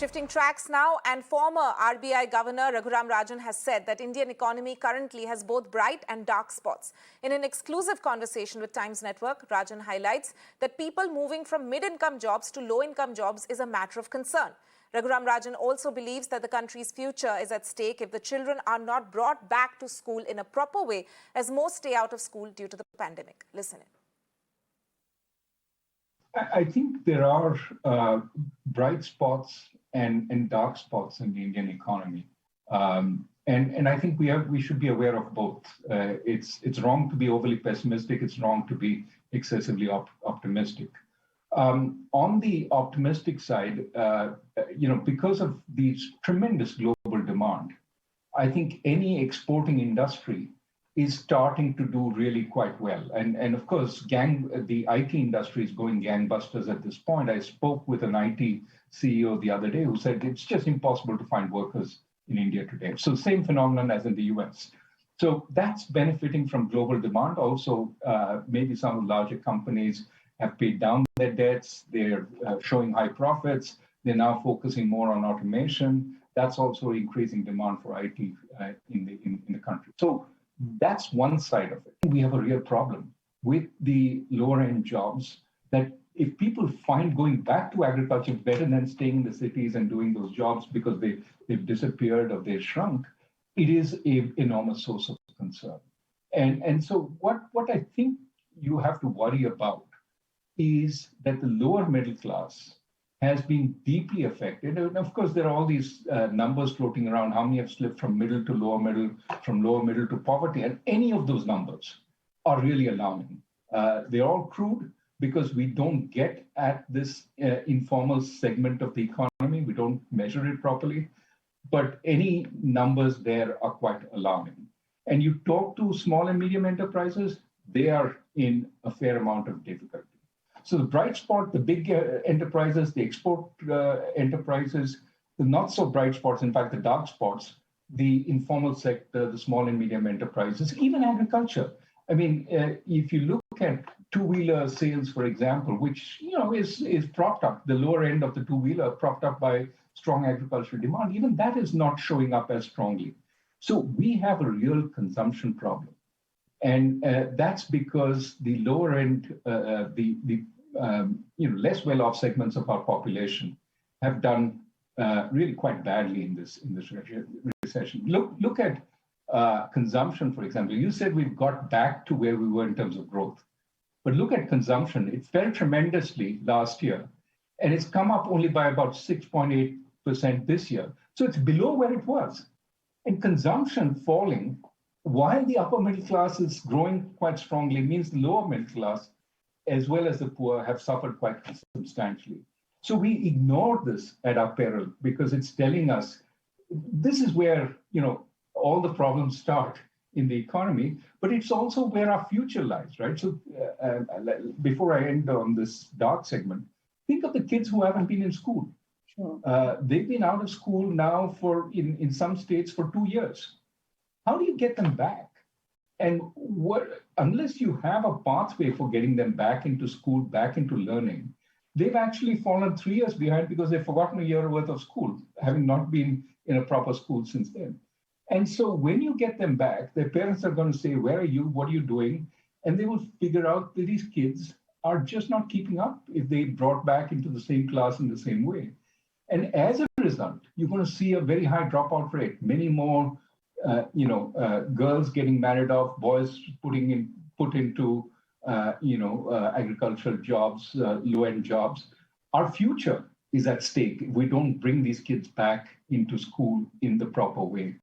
Shifting tracks now, and former RBI Governor Raghuram Rajan has said that Indian economy currently has both bright and dark spots. In an exclusive conversation with Times Network, Rajan highlights that people moving from mid-income jobs to low-income jobs is a matter of concern. Raghuram Rajan also believes that the country's future is at stake if the children are not brought back to school in a proper way, as most stay out of school due to the pandemic. Listen in. I think there are bright spots and dark spots in the Indian economy, and I think we should be aware of both. It's wrong to be overly pessimistic. It's wrong to be excessively optimistic. On the optimistic side, because of the tremendous global demand, I think any exporting industry is starting to do really quite well. And of course, the IT industry is going gangbusters at this point. I spoke with an IT CEO the other day who said it's just impossible to find workers in India today. So same phenomenon as in the US. So that's benefiting from global demand. Also, maybe some of the larger companies have paid down their debts. They're showing high profits. They're now focusing more on automation. That's also increasing demand for IT in the country. So that's one side of it. We have a real problem with the lower end jobs that if people find going back to agriculture better than staying in the cities and doing those jobs because they've disappeared or they've shrunk, it is an enormous source of concern. And so what I think you have to worry about is that the lower middle class has been deeply affected. And of course, there are all these numbers floating around, how many have slipped from middle to lower middle, from lower middle to poverty. And any of those numbers are really alarming. They're all crude because we don't get at this informal segment of the economy. We don't measure it properly. But any numbers there are quite alarming. And you talk to small and medium enterprises, they are in a fair amount of difficulty. So the bright spot, the big enterprises, the export enterprises, the not so bright spots, in fact, the dark spots, the informal sector, the small and medium enterprises, even agriculture. I mean, if you look at two-wheeler sales, for example, which is propped up, the lower end of the two-wheeler propped up by strong agricultural demand, even that is not showing up as strongly. So we have a real consumption problem. And that's because the lower end, less well-off segments of our population have done really quite badly in this recession. Look at consumption, for example. You said we've got back to where we were in terms of growth, but look at consumption. It fell tremendously last year, and it's come up only by about 6.8% this year. So it's below where it was. And consumption falling, while the upper middle class is growing quite strongly, means the lower middle class, as well as the poor, have suffered quite substantially. So we ignore this at our peril because it's telling us this is where all the problems start in the economy, but it's also where our future lies, right? So before I end on this dark segment, think of the kids who haven't been in school. Sure. They've been out of school now in some states for 2 years. How do you get them back? And unless you have a pathway for getting them back into school, back into learning, they've actually fallen 3 years behind because they've forgotten a year worth of school, having not been in a proper school since then. And so when you get them back, their parents are going to say, where are you? What are you doing? And they will figure out that these kids are just not keeping up if they brought back into the same class in the same way. And as a result, you're going to see a very high dropout rate, many more girls getting married off, boys put into agricultural jobs, low-end jobs. Our future is at stake if we don't bring these kids back into school in the proper way.